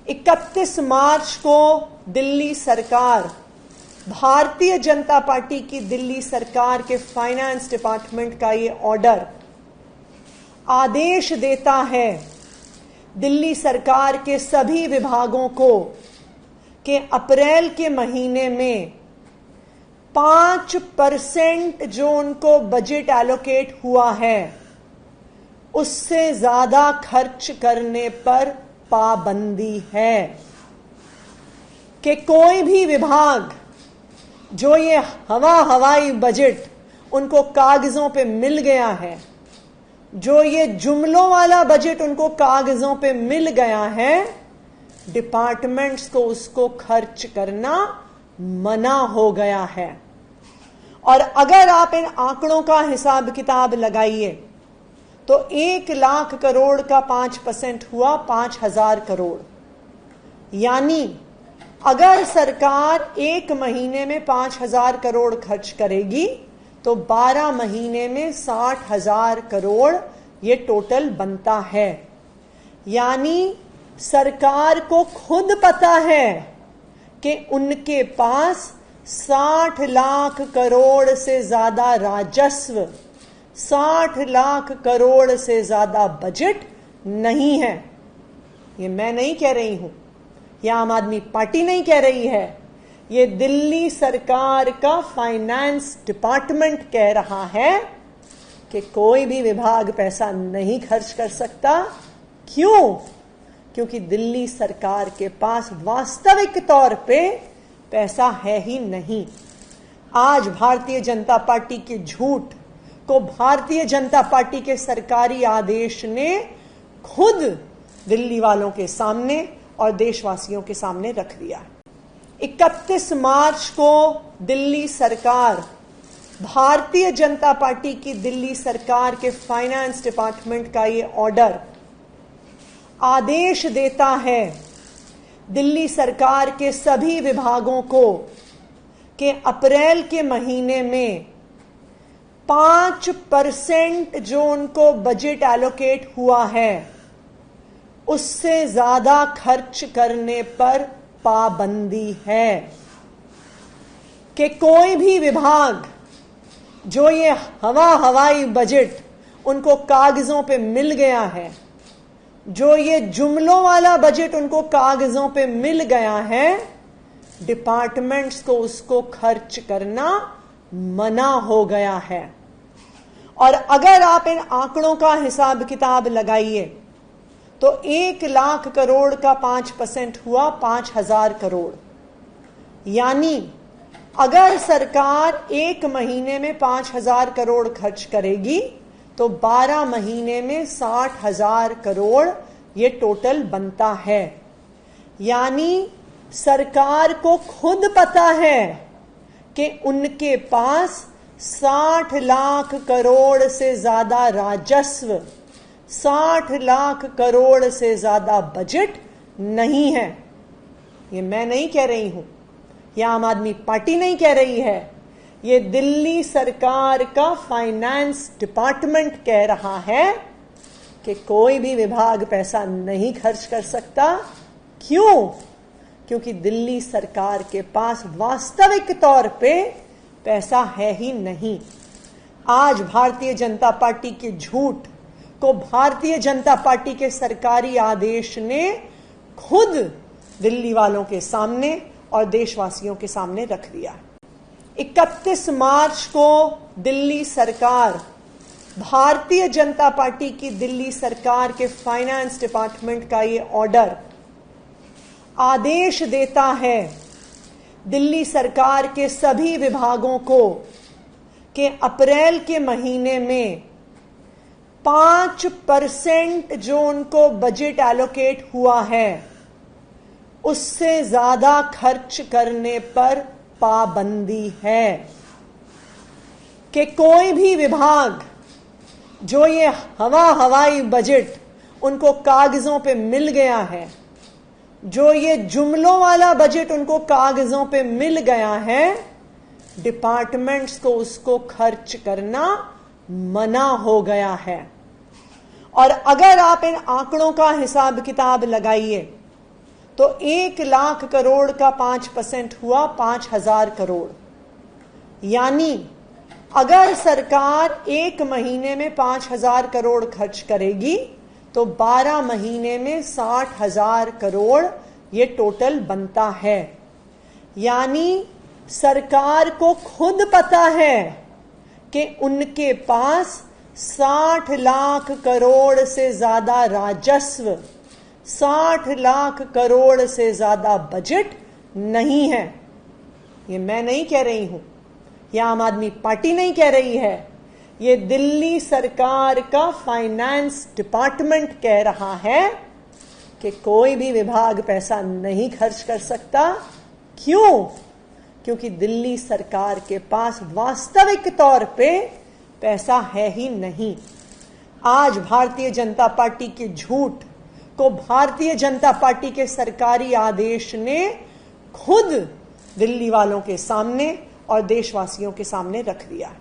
31 मार्च को दिल्ली सरकार, भारतीय जनता पार्टी की दिल्ली सरकार के फाइनेंस डिपार्टमेंट का ये ऑर्डर आदेश देता है दिल्ली सरकार के सभी विभागों को कि अप्रैल के महीने में 5% जो उनको बजट एलोकेट हुआ है उससे ज्यादा खर्च करने पर पाबंदी है कि कोई भी विभाग जो ये हवाई बजट उनको कागजों पे मिल गया है, जो ये जुमलों वाला बजट उनको कागजों पे मिल गया है, डिपार्टमेंट्स को उसको खर्च करना मना हो गया है। और अगर आप इन आंकड़ों का हिसाब किताब लगाइए तो 1 लाख करोड़ का 5% हुआ 5,000 करोड़। यानी अगर सरकार 1 महीने में 5,000 करोड़ खर्च करेगी तो 12 महीने में 60,000 करोड़ ये टोटल बनता है। यानी सरकार को खुद पता है कि उनके पास 60 लाख करोड़ से ज्यादा राजस्व, 60 लाख करोड़ से ज्यादा बजट नहीं है। ये मैं नहीं कह रही हूं, यह आम आदमी पार्टी नहीं कह रही है, ये दिल्ली सरकार का फाइनेंस डिपार्टमेंट कह रहा है कि कोई भी विभाग पैसा नहीं खर्च कर सकता। क्यों? क्योंकि दिल्ली सरकार के पास वास्तविक तौर पे पैसा है ही नहीं। आज भारतीय जनता पार्टी के झूठ को भारतीय जनता पार्टी के सरकारी आदेश ने खुद दिल्ली वालों के सामने और देशवासियों के सामने रख दिया। 31 मार्च को दिल्ली सरकार, भारतीय जनता पार्टी की दिल्ली सरकार के फाइनेंस डिपार्टमेंट का ये ऑर्डर आदेश देता है दिल्ली सरकार के सभी विभागों को कि अप्रैल के महीने में 5% जो उनको बजट एलोकेट हुआ है उससे ज्यादा खर्च करने पर पाबंदी है कि कोई भी विभाग जो ये हवाई बजट उनको कागजों पे मिल गया है, जो ये जुमलों वाला बजट उनको कागजों पे मिल गया है, डिपार्टमेंट्स को उसको खर्च करना मना हो गया है। और अगर आप इन आंकड़ों का हिसाब किताब लगाइए तो 1 लाख करोड़ का 5% हुआ 5,000 करोड़। यानी अगर सरकार 1 महीने में 5,000 करोड़ खर्च करेगी तो 12 महीने में 60,000 करोड़ ये टोटल बनता है। यानी सरकार को खुद पता है कि उनके पास 60 लाख करोड़ से ज्यादा राजस्व, 60 लाख करोड़ से ज्यादा बजट नहीं है। ये मैं नहीं कह रही हूं, यह आम आदमी पार्टी नहीं कह रही है, ये दिल्ली सरकार का फाइनेंस डिपार्टमेंट कह रहा है कि कोई भी विभाग पैसा नहीं खर्च कर सकता। क्यों? क्योंकि दिल्ली सरकार के पास वास्तविक तौर पे पैसा है ही नहीं। आज भारतीय जनता पार्टी के झूठ को भारतीय जनता पार्टी के सरकारी आदेश ने खुद दिल्ली वालों के सामने और देशवासियों के सामने रख दिया। 31 मार्च को दिल्ली सरकार, भारतीय जनता पार्टी की दिल्ली सरकार के फाइनेंस डिपार्टमेंट का ये ऑर्डर आदेश देता है दिल्ली सरकार के सभी विभागों को कि अप्रैल के महीने में 5% जो उनको बजट एलोकेट हुआ है उससे ज्यादा खर्च करने पर पाबंदी है कि कोई भी विभाग जो ये हवाई बजट उनको कागजों पे मिल गया है, जो ये जुमलों वाला बजट उनको कागजों पे मिल गया है, डिपार्टमेंट्स को उसको खर्च करना मना हो गया है। और अगर आप इन आंकड़ों का हिसाब किताब लगाइए तो 1,00,000 करोड़ का 5% हुआ 5,000 करोड़। यानी अगर सरकार 1 महीने में 5,000 करोड़ खर्च करेगी तो 12 महीने में 60,000 करोड़ ये टोटल बनता है। यानी सरकार को खुद पता है कि उनके पास 60 लाख करोड़ से ज्यादा राजस्व, 60 लाख करोड़ से ज्यादा बजट नहीं है। ये मैं नहीं कह रही हूं, यह आम आदमी पार्टी नहीं कह रही है, ये दिल्ली सरकार का फाइनेंस डिपार्टमेंट कह रहा है कि कोई भी विभाग पैसा नहीं खर्च कर सकता। क्यों? क्योंकि दिल्ली सरकार के पास वास्तविक तौर पे पैसा है ही नहीं। आज भारतीय जनता पार्टी के झूठ को भारतीय जनता पार्टी के सरकारी आदेश ने खुद दिल्ली वालों के सामने और देशवासियों के सामने रख दिया।